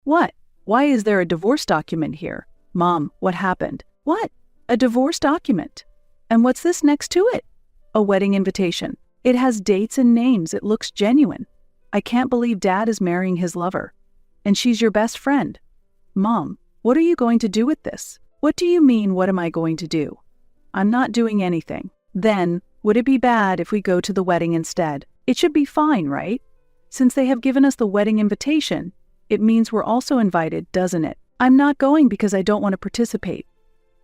What? Why is there a divorce document here? Mom, what happened? What? A divorce document? And what's this next to it? A wedding invitation. It has dates and names. It looks genuine. I can't believe Dad is marrying his lover. And she's your best friend. Mom, what are you going to do with this? What do you mean, what am I going to do? I'm not doing anything. Then, would it be bad if we go to the wedding instead? It should be fine, right? Since they have given us the wedding invitation, it means we're also invited, doesn't it? I'm not going because I don't want to participate.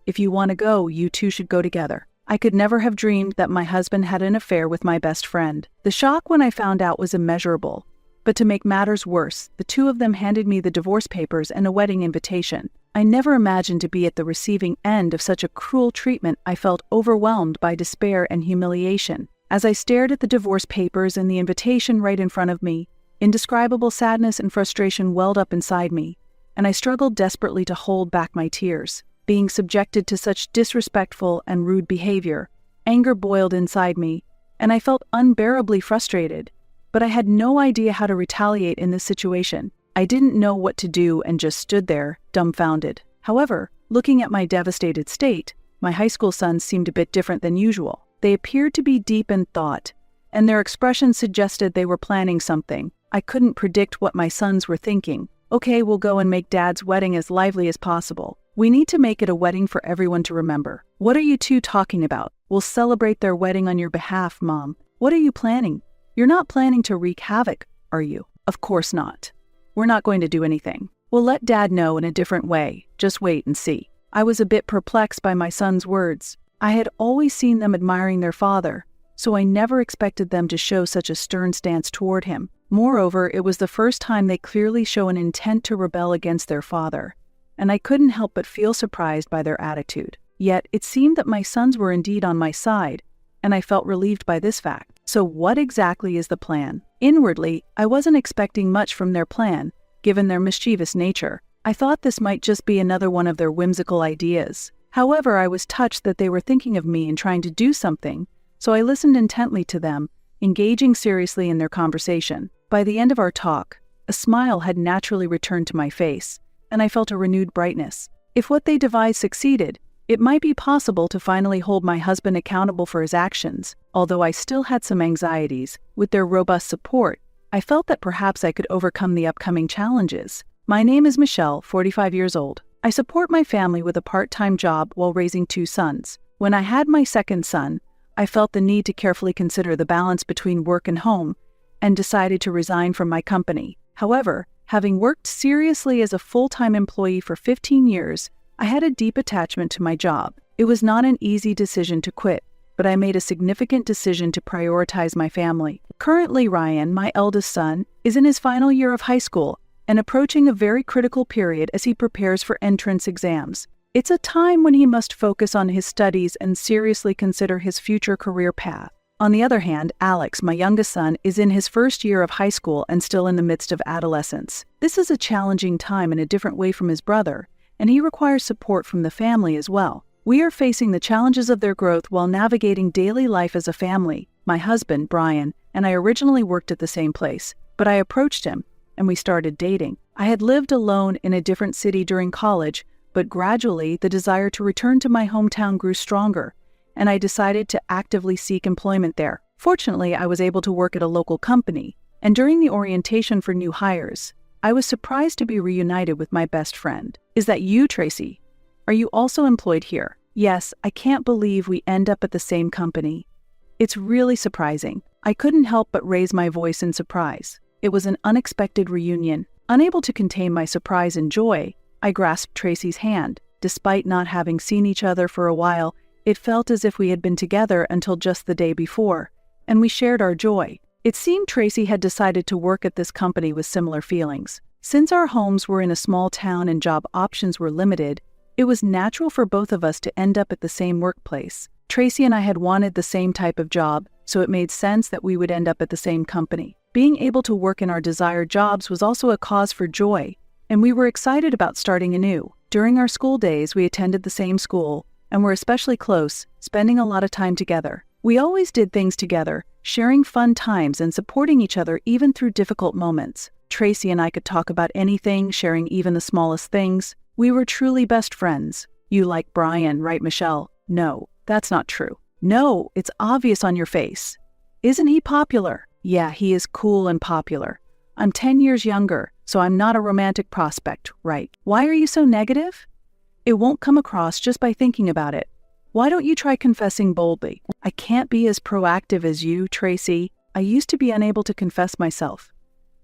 If you want to go, you two should go together. I could never have dreamed that my husband had an affair with my best friend. The shock when I found out was immeasurable. But to make matters worse, the two of them handed me the divorce papers and a wedding invitation. I never imagined to be at the receiving end of such a cruel treatment. I felt overwhelmed by despair and humiliation. As I stared at the divorce papers and the invitation right in front of me, indescribable sadness and frustration welled up inside me, and I struggled desperately to hold back my tears. Being subjected to such disrespectful and rude behavior, anger boiled inside me, and I felt unbearably frustrated. But I had no idea how to retaliate in this situation. I didn't know what to do and just stood there, dumbfounded. However, looking at my devastated state, my high school sons seemed a bit different than usual. They appeared to be deep in thought, and their expressions suggested they were planning something. I couldn't predict what my sons were thinking. Okay, we'll go and make Dad's wedding as lively as possible. We need to make it a wedding for everyone to remember. What are you two talking about? We'll celebrate their wedding on your behalf, Mom. What are you planning? You're not planning to wreak havoc, are you? Of course not. We're not going to do anything. We'll let Dad know in a different way. Just wait and see. I was a bit perplexed by my son's words. I had always seen them admiring their father, so I never expected them to show such a stern stance toward him. Moreover, it was the first time they clearly show an intent to rebel against their father, and I couldn't help but feel surprised by their attitude. Yet, it seemed that my sons were indeed on my side, and I felt relieved by this fact. So what exactly is the plan? Inwardly, I wasn't expecting much from their plan, given their mischievous nature. I thought this might just be another one of their whimsical ideas. However, I was touched that they were thinking of me and trying to do something, so I listened intently to them, engaging seriously in their conversation. By the end of our talk, a smile had naturally returned to my face, and I felt a renewed brightness. If what they devised succeeded, it might be possible to finally hold my husband accountable for his actions. Although I still had some anxieties, with their robust support, I felt that perhaps I could overcome the upcoming challenges. My name is Michelle, 45 years old. I support my family with a part-time job while raising two sons. When I had my second son, I felt the need to carefully consider the balance between work and home, and decided to resign from my company. However, having worked seriously as a full-time employee for 15 years, I had a deep attachment to my job. It was not an easy decision to quit, but I made a significant decision to prioritize my family. Currently, Ryan, my eldest son, is in his final year of high school and approaching a very critical period as he prepares for entrance exams. It's a time when he must focus on his studies and seriously consider his future career path. On the other hand, Alex, my youngest son, is in his first year of high school and still in the midst of adolescence. This is a challenging time in a different way from his brother, and he requires support from the family as well. We are facing the challenges of their growth while navigating daily life as a family. My husband, Brian, and I originally worked at the same place, but I approached him, and we started dating. I had lived alone in a different city during college, but gradually the desire to return to my hometown grew stronger, and I decided to actively seek employment there. Fortunately, I was able to work at a local company, and during the orientation for new hires, I was surprised to be reunited with my best friend. Is that you, Tracy? Are you also employed here? Yes, I can't believe we end up at the same company. It's really surprising. I couldn't help but raise my voice in surprise. It was an unexpected reunion. Unable to contain my surprise and joy, I grasped Tracy's hand. Despite not having seen each other for a while, it felt as if we had been together until just the day before, and we shared our joy. It seemed Tracy had decided to work at this company with similar feelings. Since our homes were in a small town and job options were limited, it was natural for both of us to end up at the same workplace. Tracy and I had wanted the same type of job, so it made sense that we would end up at the same company. Being able to work in our desired jobs was also a cause for joy, and we were excited about starting anew. During our school days, we attended the same school, and were especially close, spending a lot of time together. We always did things together, sharing fun times and supporting each other even through difficult moments. Tracy and I could talk about anything, sharing even the smallest things. We were truly best friends. You like Brian, right, Michelle? No, that's not true. No, it's obvious on your face. Isn't he popular? Yeah, he is cool and popular. I'm 10 years younger, so I'm not a romantic prospect, right? Why are you so negative? It won't come across just by thinking about it. Why don't you try confessing boldly? I can't be as proactive as you, Tracy. I used to be unable to confess myself.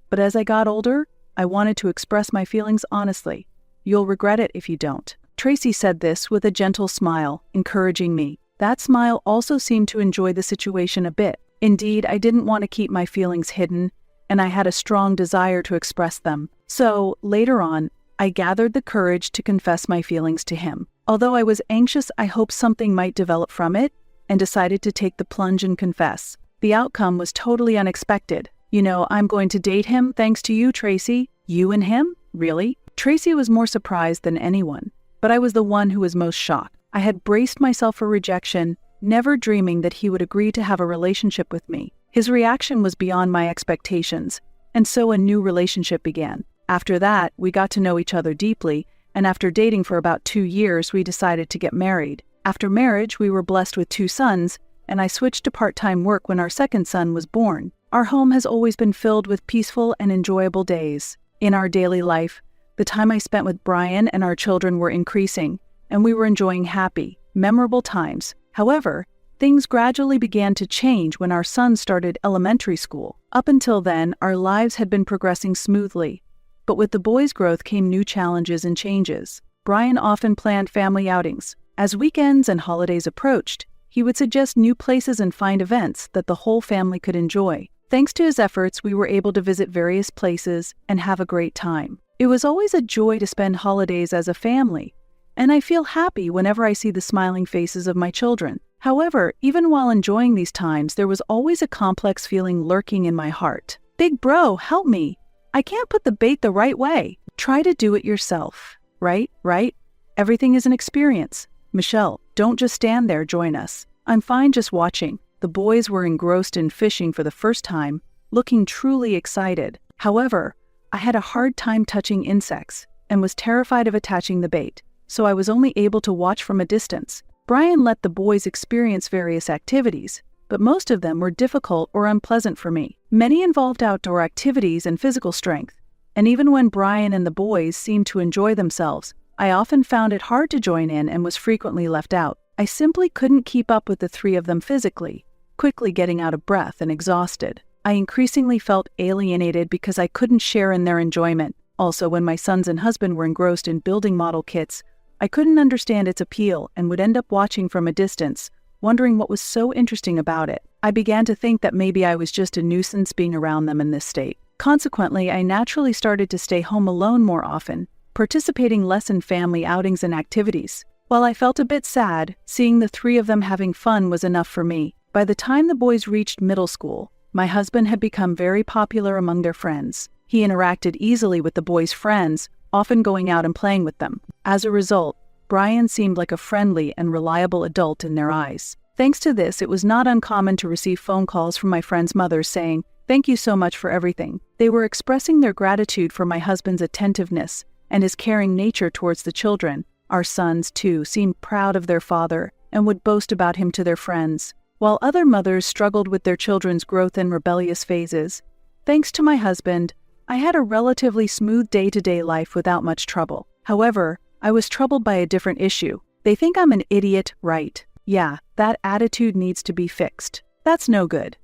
But as I got older, I wanted to express my feelings honestly. You'll regret it if you don't. Tracy said this with a gentle smile, encouraging me. That smile also seemed to enjoy the situation a bit. Indeed, I didn't want to keep my feelings hidden, and I had a strong desire to express them. So, later on, I gathered the courage to confess my feelings to him. Although I was anxious, I hoped something might develop from it, and decided to take the plunge and confess. The outcome was totally unexpected. You know, I'm going to date him thanks to you, Tracy. You and him? Really? Tracy was more surprised than anyone, but I was the one who was most shocked. I had braced myself for rejection, never dreaming that he would agree to have a relationship with me. His reaction was beyond my expectations, and so a new relationship began. After that, we got to know each other deeply, and after dating for about 2 years, we decided to get married. After marriage, we were blessed with 2 sons, and I switched to part-time work when our second son was born. Our home has always been filled with peaceful and enjoyable days. In our daily life, the time I spent with Brian and our children were increasing, and we were enjoying happy, memorable times. However, things gradually began to change when our son started elementary school. Up until then, our lives had been progressing smoothly. But with the boys' growth came new challenges and changes. Brian often planned family outings. As weekends and holidays approached, he would suggest new places and find events that the whole family could enjoy. Thanks to his efforts, we were able to visit various places and have a great time. It was always a joy to spend holidays as a family, and I feel happy whenever I see the smiling faces of my children. However, even while enjoying these times, there was always a complex feeling lurking in my heart. Big bro, help me. I can't put the bait the right way. Try to do it yourself. Right? Everything is an experience. Michelle, don't just stand there, join us. I'm fine just watching. The boys were engrossed in fishing for the first time, looking truly excited. However, I had a hard time touching insects and was terrified of attaching the bait, so I was only able to watch from a distance. Brian let the boys experience various activities, but most of them were difficult or unpleasant for me. Many involved outdoor activities and physical strength, and even when Brian and the boys seemed to enjoy themselves, I often found it hard to join in and was frequently left out. I simply couldn't keep up with the 3 of them physically, quickly getting out of breath and exhausted. I increasingly felt alienated because I couldn't share in their enjoyment. Also, when my sons and husband were engrossed in building model kits, I couldn't understand its appeal and would end up watching from a distance, wondering what was so interesting about it. I began to think that maybe I was just a nuisance being around them in this state. Consequently, I naturally started to stay home alone more often, participating less in family outings and activities. While I felt a bit sad, seeing the 3 of them having fun was enough for me. By the time the boys reached middle school, my husband had become very popular among their friends. He interacted easily with the boys' friends, often going out and playing with them. As a result, Brian seemed like a friendly and reliable adult in their eyes. Thanks to this, it was not uncommon to receive phone calls from my friends' mothers saying, "Thank you so much for everything." They were expressing their gratitude for my husband's attentiveness and his caring nature towards the children. Our sons, too, seemed proud of their father and would boast about him to their friends, while other mothers struggled with their children's growth and rebellious phases. Thanks to my husband, I had a relatively smooth day-to-day life without much trouble. However, I was troubled by a different issue. They think I'm an idiot, right? Yeah, that attitude needs to be fixed. That's no good.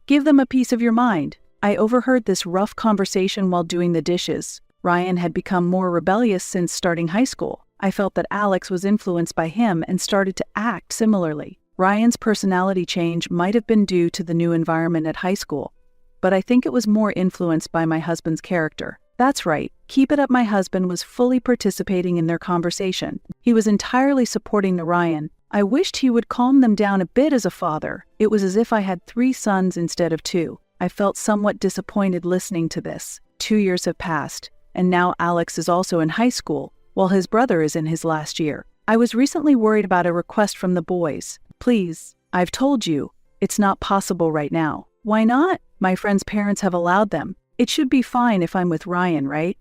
Give them a piece of your mind. I overheard this rough conversation while doing the dishes. Ryan had become more rebellious since starting high school. I felt that Alex was influenced by him and started to act similarly. Ryan's personality change might have been due to the new environment at high school, but I think it was more influenced by my husband's character. That's right, keep it up. My husband was fully participating in their conversation. He was entirely supporting the Ryan. I wished he would calm them down a bit as a father. It was as if I had 3 sons instead of 2. I felt somewhat disappointed listening to this. 2 years have passed, and now Alex is also in high school, while his brother is in his last year. I was recently worried about a request from the boys. Please, I've told you, it's not possible right now. Why not? My friend's parents have allowed them. It should be fine if I'm with Ryan, right?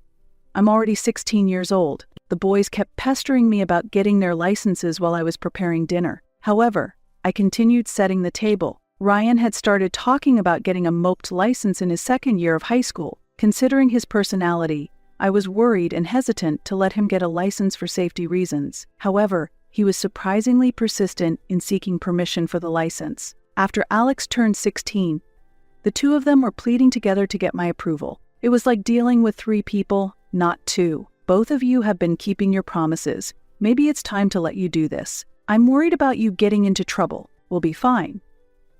I'm already 16 years old. The boys kept pestering me about getting their licenses while I was preparing dinner. However, I continued setting the table. Ryan had started talking about getting a moped license in his second year of high school. Considering his personality, I was worried and hesitant to let him get a license for safety reasons. However, he was surprisingly persistent in seeking permission for the license. After Alex turned 16, the two of them were pleading together to get my approval. It was like dealing with 3 people, not 2. Both of you have been keeping your promises. Maybe it's time to let you do this. I'm worried about you getting into trouble. We'll be fine.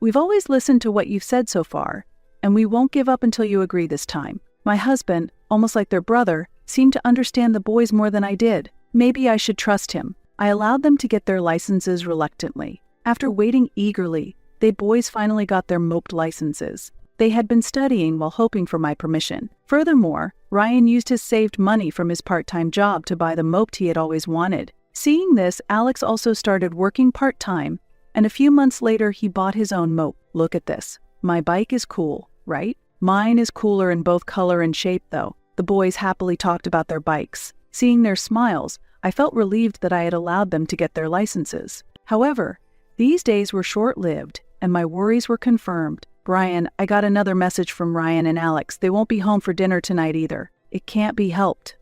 We've always listened to what you've said so far, and we won't give up until you agree this time. My husband, almost like their brother, seemed to understand the boys more than I did. Maybe I should trust him. I allowed them to get their licenses reluctantly. After waiting eagerly, they boys finally got their moped licenses. They had been studying while hoping for my permission. Furthermore, Ryan used his saved money from his part-time job to buy the moped he had always wanted. Seeing this, Alex also started working part-time, and a few months later he bought his own moped. Look at this. My bike is cool, right? Mine is cooler in both color and shape though. The boys happily talked about their bikes. Seeing their smiles, I felt relieved that I had allowed them to get their licenses. However, these days were short-lived, and my worries were confirmed. Brian, I got another message from Ryan and Alex. They won't be home for dinner tonight either. It can't be helped.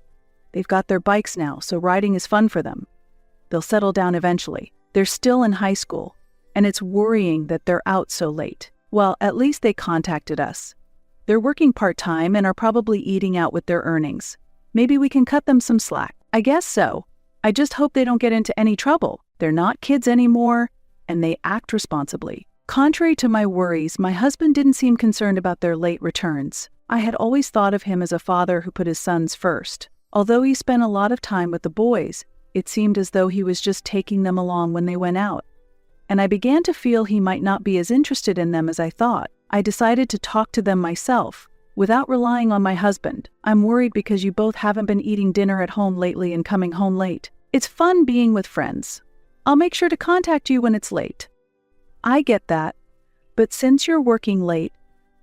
They've got their bikes now, so riding is fun for them. They'll settle down eventually. They're still in high school, and it's worrying that they're out so late. Well, at least they contacted us. They're working part-time and are probably eating out with their earnings. Maybe we can cut them some slack. I guess so. I just hope they don't get into any trouble. They're not kids anymore, and they act responsibly. Contrary to my worries, my husband didn't seem concerned about their late returns. I had always thought of him as a father who put his sons first. Although he spent a lot of time with the boys, it seemed as though he was just taking them along when they went out. And I began to feel he might not be as interested in them as I thought. I decided to talk to them myself, without relying on my husband. I'm worried because you both haven't been eating dinner at home lately and coming home late. It's fun being with friends. I'll make sure to contact you when it's late. I get that, but since you're working late,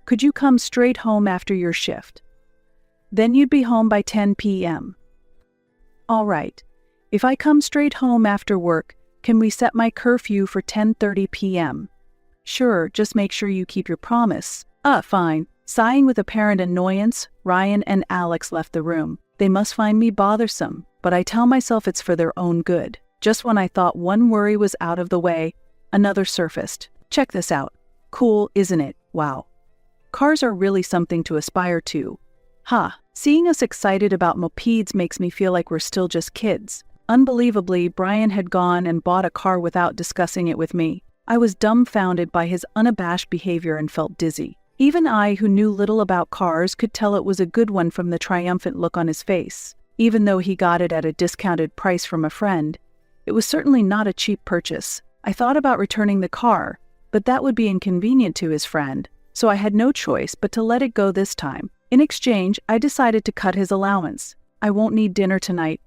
could you come straight home after your shift? Then you'd be home by 10 p.m. All right. If I come straight home after work, can we set my curfew for 10:30 p.m.? Sure, just make sure you keep your promise. Fine. Sighing with apparent annoyance, Ryan and Alex left the room. They must find me bothersome, but I tell myself it's for their own good. Just when I thought one worry was out of the way, another surfaced. Check this out. Cool, isn't it? Wow. Cars are really something to aspire to. Seeing us excited about mopeds makes me feel like we're still just kids. Unbelievably, Brian had gone and bought a car without discussing it with me. I was dumbfounded by his unabashed behavior and felt dizzy. Even I, who knew little about cars, could tell it was a good one from the triumphant look on his face. Even though he got it at a discounted price from a friend, it was certainly not a cheap purchase. I thought about returning the car, but that would be inconvenient to his friend, so I had no choice but to let it go this time. In exchange, I decided to cut his allowance. I won't need dinner tonight.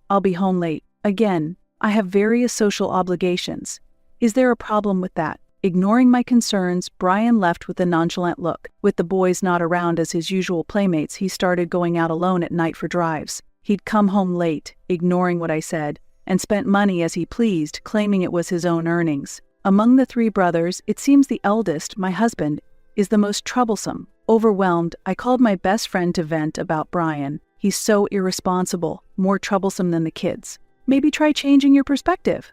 I'll be home late. Again, I have various social obligations. Is there a problem with that? Ignoring my concerns, Brian left with a nonchalant look. With the boys not around as his usual playmates, he started going out alone at night for drives. He'd come home late, ignoring what I said, and spent money as he pleased, claiming it was his own earnings. Among the 3 brothers, it seems the eldest, my husband, is the most troublesome. Overwhelmed, I called my best friend to vent about Brian. He's so irresponsible, more troublesome than the kids. Maybe try changing your perspective.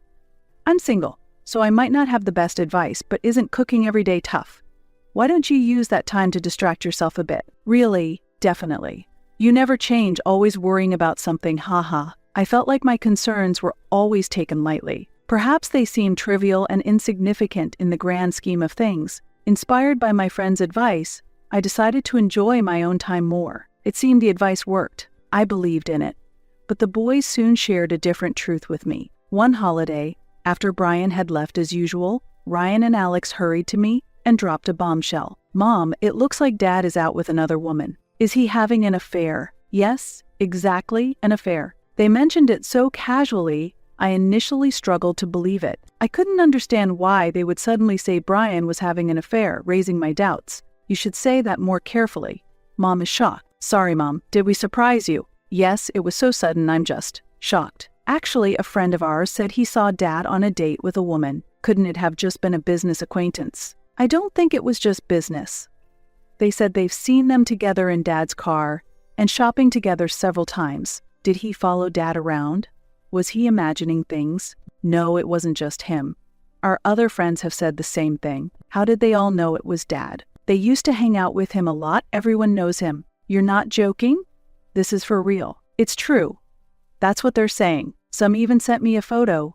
I'm single, so I might not have the best advice, but isn't cooking every day tough? Why don't you use that time to distract yourself a bit? Really, definitely. You never change, always worrying about something, I felt like my concerns were always taken lightly. Perhaps they seemed trivial and insignificant in the grand scheme of things. Inspired by my friend's advice, I decided to enjoy my own time more. It seemed the advice worked. I believed in it. But the boys soon shared a different truth with me. One holiday, after Brian had left as usual, Ryan and Alex hurried to me and dropped a bombshell. Mom, it looks like Dad is out with another woman. Is he having an affair? Yes, exactly, an affair. They mentioned it so casually, I initially struggled to believe it. I couldn't understand why they would suddenly say Brian was having an affair, raising my doubts. You should say that more carefully. Mom is shocked. Sorry, Mom. Did we surprise you? Yes, it was so sudden, I'm just shocked. Actually, a friend of ours said he saw Dad on a date with a woman. Couldn't it have just been a business acquaintance? I don't think it was just business. They said they've seen them together in Dad's car and shopping together several times. Did he follow Dad around? Was he imagining things? No, it wasn't just him. Our other friends have said the same thing. How did they all know it was Dad? They used to hang out with him a lot. Everyone knows him. You're not joking? This is for real. It's true. That's what they're saying. Some even sent me a photo.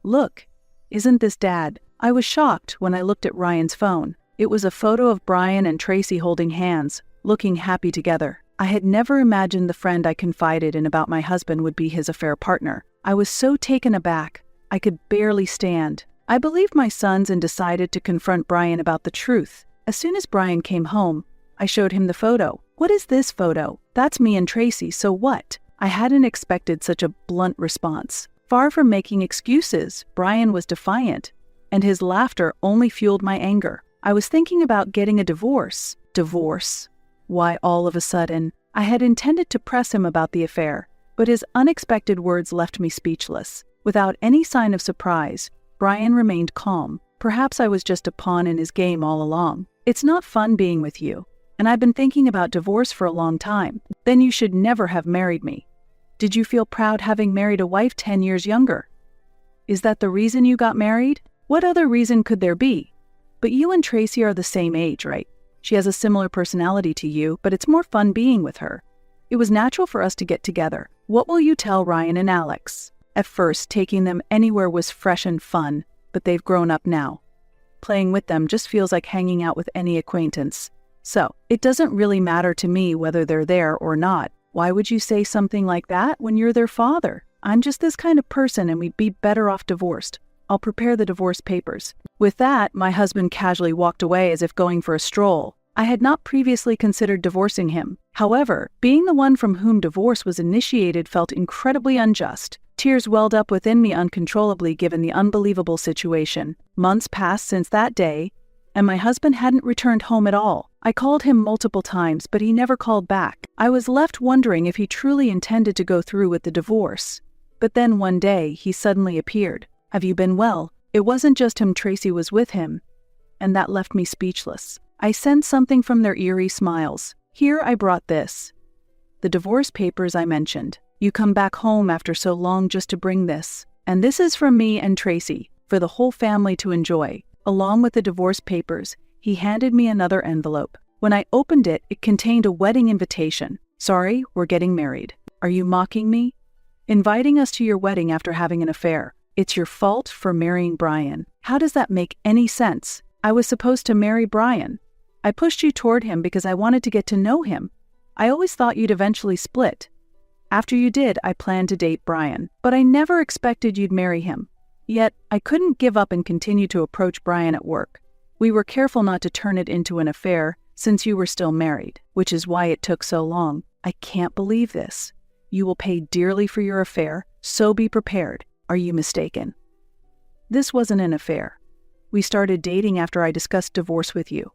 Look, isn't this Dad? I was shocked when I looked at Ryan's phone. It was a photo of Brian and Tracy holding hands, looking happy together. I had never imagined the friend I confided in about my husband would be his affair partner. I was so taken aback, I could barely stand. I believed my sons and decided to confront Brian about the truth. As soon as Brian came home, I showed him the photo. What is this photo? That's me and Tracy, so what? I hadn't expected such a blunt response. Far from making excuses, Brian was defiant, and his laughter only fueled my anger. I was thinking about getting a divorce. Divorce? Why all of a sudden? I had intended to press him about the affair, but his unexpected words left me speechless. Without any sign of surprise, Brian remained calm. Perhaps I was just a pawn in his game all along. It's not fun being with you, and I've been thinking about divorce for a long time. Then you should never have married me. Did you feel proud having married a wife 10 years younger? Is that the reason you got married? What other reason could there be? But you and Tracy are the same age, right? She has a similar personality to you, but it's more fun being with her. It was natural for us to get together. What will you tell Ryan and Alex? At first, taking them anywhere was fresh and fun, but they've grown up now. Playing with them just feels like hanging out with any acquaintance. So, it doesn't really matter to me whether they're there or not. Why would you say something like that when you're their father? I'm just this kind of person and we'd be better off divorced. I'll prepare the divorce papers. With that, my husband casually walked away as if going for a stroll. I had not previously considered divorcing him. However, being the one from whom divorce was initiated felt incredibly unjust. Tears welled up within me uncontrollably given the unbelievable situation. Months passed since that day, and my husband hadn't returned home at all. I called him multiple times, but he never called back. I was left wondering if he truly intended to go through with the divorce. But then one day, he suddenly appeared. Have you been well? It wasn't just him, Tracy was with him, and that left me speechless. I sensed something from their eerie smiles. Here I brought this. The divorce papers I mentioned. You come back home after so long just to bring this. And this is from me and Tracy, for the whole family to enjoy. Along with the divorce papers, he handed me another envelope. When I opened it, it contained a wedding invitation. Sorry, we're getting married. Are you mocking me? Inviting us to your wedding after having an affair. It's your fault for marrying Brian. How does that make any sense? I was supposed to marry Brian. I pushed you toward him because I wanted to get to know him. I always thought you'd eventually split. After you did, I planned to date Brian, but I never expected you'd marry him. Yet, I couldn't give up and continue to approach Brian at work. We were careful not to turn it into an affair since you were still married, which is why it took so long. I can't believe this. You will pay dearly for your affair, so be prepared. Are you mistaken? This wasn't an affair. We started dating after I discussed divorce with you.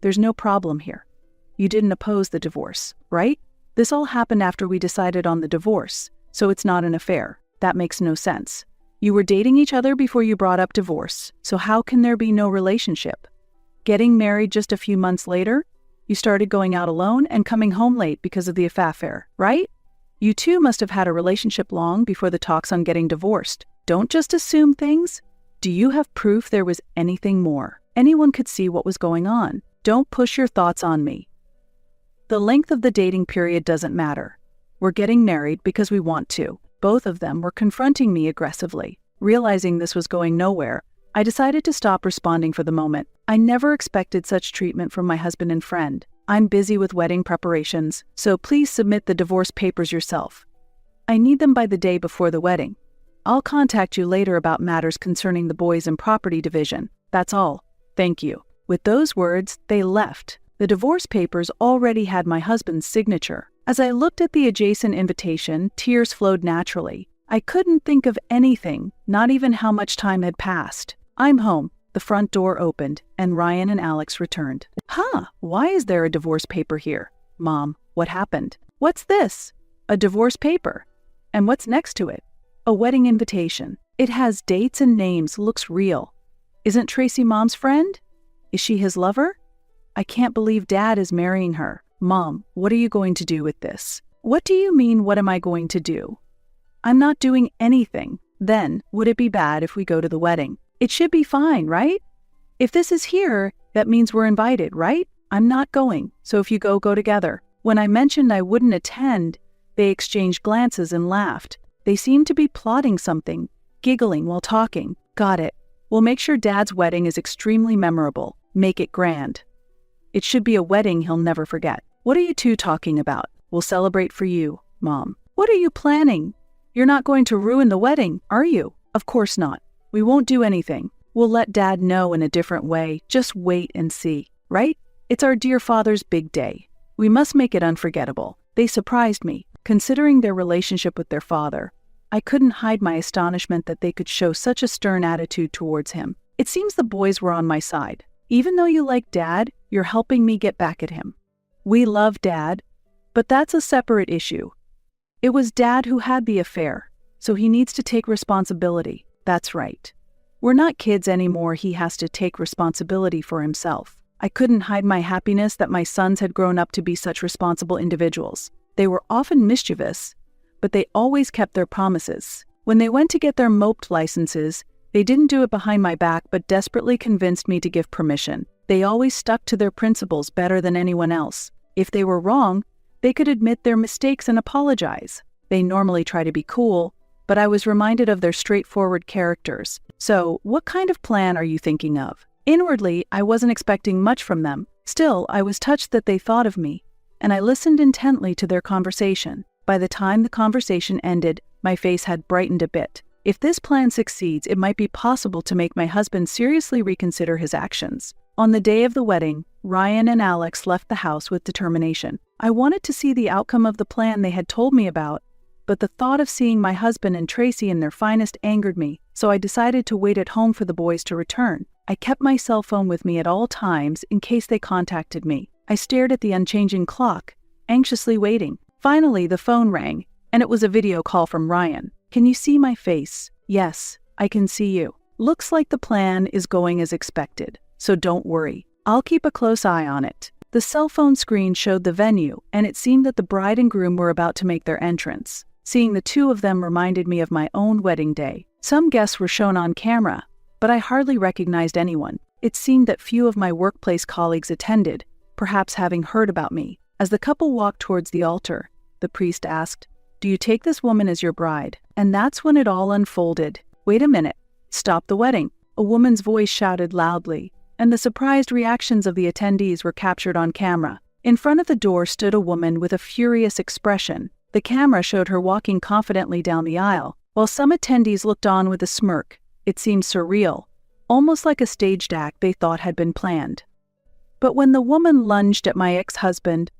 There's no problem here. You didn't oppose the divorce, right? This all happened after we decided on the divorce, so it's not an affair. That makes no sense. You were dating each other before you brought up divorce, so how can there be no relationship? Getting married just a few months later, you started going out alone and coming home late because of the affair, right? You two must have had a relationship long before the talks on getting divorced. Don't just assume things. Do you have proof there was anything more? Anyone could see what was going on. Don't push your thoughts on me. The length of the dating period doesn't matter. We're getting married because we want to. Both of them were confronting me aggressively. Realizing this was going nowhere, I decided to stop responding for the moment. I never expected such treatment from my husband and friend. I'm busy with wedding preparations, so please submit the divorce papers yourself. I need them by the day before the wedding. I'll contact you later about matters concerning the boys and property division. That's all. Thank you. With those words, they left. The divorce papers already had my husband's signature. As I looked at the adjacent invitation, tears flowed naturally. I couldn't think of anything, not even how much time had passed. I'm home. The front door opened, and Ryan and Alex returned. Huh, why is there a divorce paper here? Mom, what happened? What's this? A divorce paper. And what's next to it? A wedding invitation. It has dates and names, looks real. Isn't Tracy Mom's friend? Is she his lover? I can't believe Dad is marrying her. Mom, what are you going to do with this? What do you mean, what am I going to do? I'm not doing anything. Then, would it be bad if we go to the wedding? It should be fine, right? If this is here, that means we're invited, right? I'm not going, so if you go together. When I mentioned I wouldn't attend, they exchanged glances and laughed. They seemed to be plotting something, giggling while talking. Got it. We'll make sure Dad's wedding is extremely memorable. Make it grand. It should be a wedding he'll never forget. What are you two talking about? We'll celebrate for you, Mom. What are you planning? You're not going to ruin the wedding, are you? Of course not. We won't do anything. We'll let Dad know in a different way. Just wait and see, right? It's our dear father's big day. We must make it unforgettable. They surprised me, considering their relationship with their father. I couldn't hide my astonishment that they could show such a stern attitude towards him. It seems the boys were on my side. Even though you like Dad, you're helping me get back at him. We love Dad, but that's a separate issue. It was Dad who had the affair, so he needs to take responsibility. That's right. We're not kids anymore. He has to take responsibility for himself. I couldn't hide my happiness that my sons had grown up to be such responsible individuals. They were often mischievous, but they always kept their promises. When they went to get their moped licenses, they didn't do it behind my back but desperately convinced me to give permission. They always stuck to their principles better than anyone else. If they were wrong, they could admit their mistakes and apologize. They normally try to be cool, but I was reminded of their straightforward characters. So, what kind of plan are you thinking of? Inwardly, I wasn't expecting much from them. Still, I was touched that they thought of me, and I listened intently to their conversation. By the time the conversation ended, my face had brightened a bit. If this plan succeeds, it might be possible to make my husband seriously reconsider his actions. On the day of the wedding, Ryan and Alex left the house with determination. I wanted to see the outcome of the plan they had told me about, but the thought of seeing my husband and Tracy in their finest angered me, so I decided to wait at home for the boys to return. I kept my cell phone with me at all times in case they contacted me. I stared at the unchanging clock, anxiously waiting. Finally, the phone rang, and it was a video call from Ryan. Can you see my face? Yes, I can see you. Looks like the plan is going as expected, so don't worry. I'll keep a close eye on it. The cell phone screen showed the venue, and it seemed that the bride and groom were about to make their entrance. Seeing the two of them reminded me of my own wedding day. Some guests were shown on camera, but I hardly recognized anyone. It seemed that few of my workplace colleagues attended, perhaps having heard about me. As the couple walked towards the altar, the priest asked, "Do you take this woman as your bride?" And that's when it all unfolded. Wait a minute. Stop the wedding. A woman's voice shouted loudly, and the surprised reactions of the attendees were captured on camera. In front of the door stood a woman with a furious expression. The camera showed her walking confidently down the aisle, while some attendees looked on with a smirk. It seemed surreal, almost like a staged act they thought had been planned. But when the woman lunged at my ex-husband,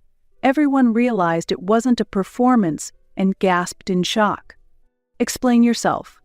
everyone realized it wasn't a performance and gasped in shock. Explain yourself.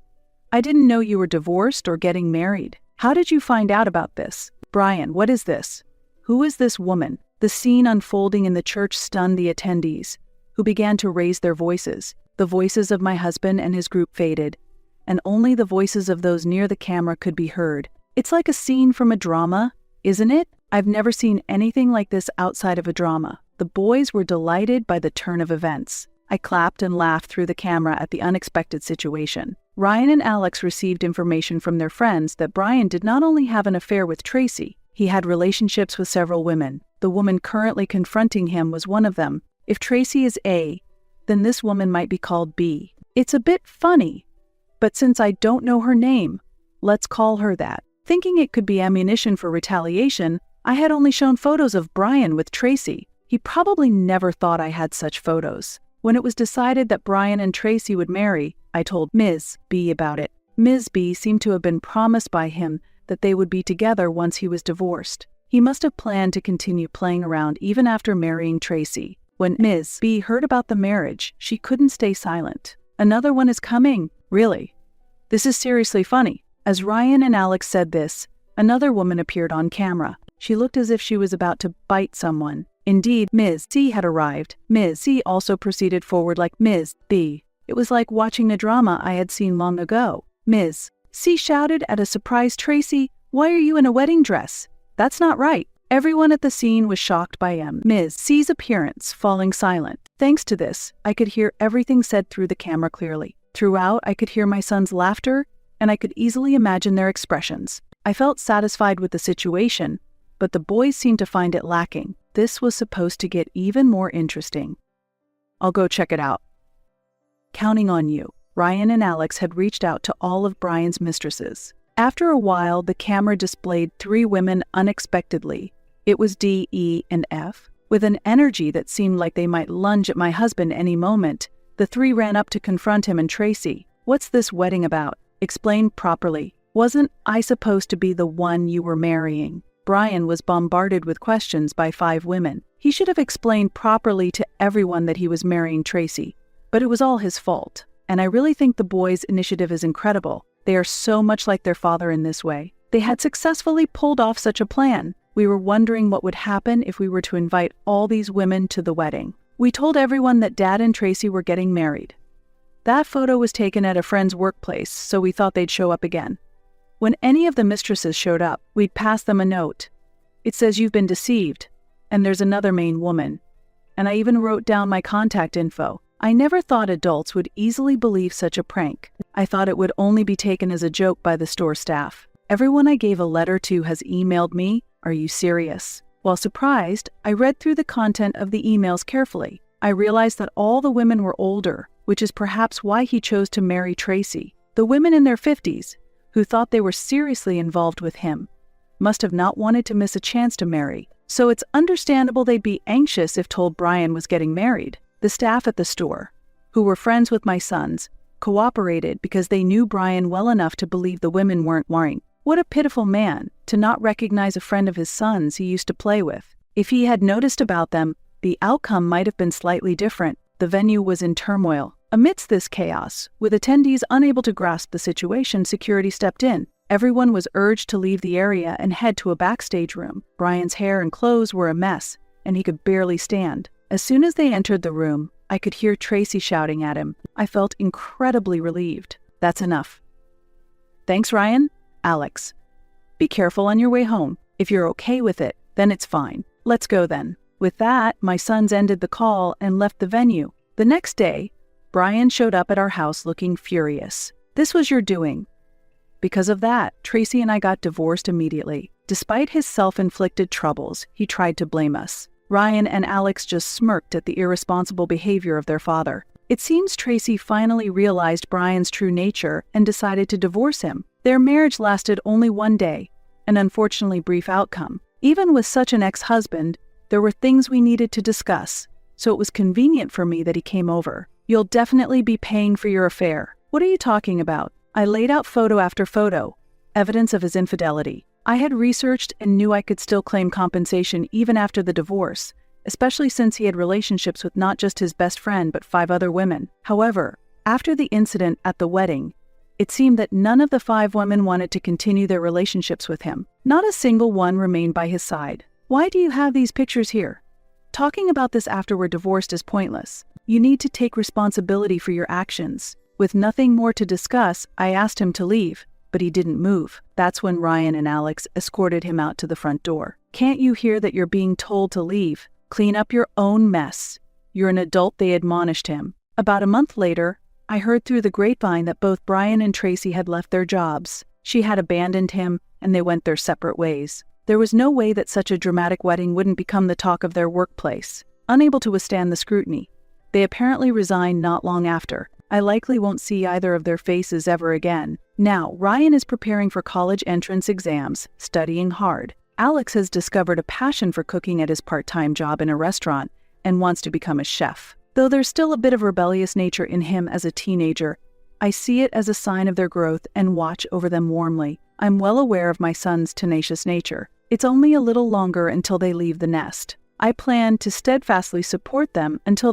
I didn't know you were divorced or getting married. How did you find out about this? Brian, what is this? Who is this woman? The scene unfolding in the church stunned the attendees, who began to raise their voices. The voices of my husband and his group faded, and only the voices of those near the camera could be heard. It's like a scene from a drama, isn't it? I've never seen anything like this outside of a drama. The boys were delighted by the turn of events. I clapped and laughed through the camera at the unexpected situation. Ryan and Alex received information from their friends that Brian did not only have an affair with Tracy, he had relationships with several women. The woman currently confronting him was one of them. If Tracy is A, then this woman might be called B. It's a bit funny, but since I don't know her name, let's call her that. Thinking it could be ammunition for retaliation, I had only shown photos of Brian with Tracy. He probably never thought I had such photos. When it was decided that Brian and Tracy would marry, I told Ms. B about it. Ms. B seemed to have been promised by him that they would be together once he was divorced. He must have planned to continue playing around even after marrying Tracy. When Ms. B heard about the marriage, she couldn't stay silent. Another one is coming. Really? This is seriously funny. As Ryan and Alex said this, another woman appeared on camera. She looked as if she was about to bite someone. Indeed, Ms. C had arrived. Ms. C also proceeded forward like Ms. B. It was like watching a drama I had seen long ago. Ms. C shouted at a surprised Tracy, "Why are you in a wedding dress? That's not right." Everyone at the scene was shocked by Ms. C's appearance, falling silent. Thanks to this, I could hear everything said through the camera clearly. Throughout, I could hear my son's laughter, and I could easily imagine their expressions. I felt satisfied with the situation, but the boys seemed to find it lacking. This was supposed to get even more interesting. I'll go check it out. Counting on you. Ryan and Alex had reached out to all of Brian's mistresses. After a while, the camera displayed 3 women unexpectedly. It was D, E, and F. With an energy that seemed like they might lunge at my husband any moment, the 3 ran up to confront him and Tracy. "What's this wedding about? Explain properly. Wasn't I supposed to be the one you were marrying?" Brian was bombarded with questions by 5 women. He should have explained properly to everyone that he was marrying Tracy, but it was all his fault. And I really think the boys' initiative is incredible. They are so much like their father in this way. They had successfully pulled off such a plan. We were wondering what would happen if we were to invite all these women to the wedding. We told everyone that Dad and Tracy were getting married. That photo was taken at a friend's workplace, so we thought they'd show up again. When any of the mistresses showed up, we'd pass them a note. It says, "You've been deceived, and there's another main woman." And I even wrote down my contact info. I never thought adults would easily believe such a prank. I thought it would only be taken as a joke by the store staff. Everyone I gave a letter to has emailed me, "Are you serious?" While surprised, I read through the content of the emails carefully. I realized that all the women were older, which is perhaps why he chose to marry Tracy. The women in their 50s, who thought they were seriously involved with him, must have not wanted to miss a chance to marry. So it's understandable they'd be anxious if told Brian was getting married. The staff at the store, who were friends with my sons, cooperated because they knew Brian well enough to believe the women weren't lying. What a pitiful man, to not recognize a friend of his son's he used to play with. If he had noticed about them, the outcome might have been slightly different. The venue was in turmoil. Amidst this chaos, with attendees unable to grasp the situation, security stepped in. Everyone was urged to leave the area and head to a backstage room. Brian's hair and clothes were a mess, and he could barely stand. As soon as they entered the room, I could hear Tracy shouting at him. I felt incredibly relieved. "That's enough." "Thanks, Ryan." Alex. "Be careful on your way home. If you're okay with it, then it's fine. Let's go then." With that, my sons ended the call and left the venue. The next day, Brian showed up at our house looking furious. "This was your doing." Because of that, Tracy and I got divorced immediately. Despite his self-inflicted troubles, he tried to blame us. Ryan and Alex just smirked at the irresponsible behavior of their father. It seems Tracy finally realized Brian's true nature and decided to divorce him. Their marriage lasted only 1 day, an unfortunately brief outcome. Even with such an ex-husband, there were things we needed to discuss, so it was convenient for me that he came over. "You'll definitely be paying for your affair." "What are you talking about?" I laid out photo after photo, evidence of his infidelity. I had researched and knew I could still claim compensation even after the divorce, especially since he had relationships with not just his best friend but 5 other women. However, after the incident at the wedding, it seemed that none of the 5 women wanted to continue their relationships with him. Not a single one remained by his side. "Why do you have these pictures here? Talking about this after we're divorced is pointless. You need to take responsibility for your actions." With nothing more to discuss, I asked him to leave, but he didn't move. That's when Ryan and Alex escorted him out to the front door. "Can't you hear that you're being told to leave? Clean up your own mess. You're an adult," they admonished him. About a month later, I heard through the grapevine that both Brian and Tracy had left their jobs. She had abandoned him, and they went their separate ways. There was no way that such a dramatic wedding wouldn't become the talk of their workplace. Unable to withstand the scrutiny, they apparently resigned not long after. I likely won't see either of their faces ever again. Now, Ryan is preparing for college entrance exams, studying hard. Alex has discovered a passion for cooking at his part-time job in a restaurant and wants to become a chef. Though there's still a bit of rebellious nature in him as a teenager, I see it as a sign of their growth and watch over them warmly. I'm well aware of my son's tenacious nature. It's only a little longer until they leave the nest. I plan to steadfastly support them until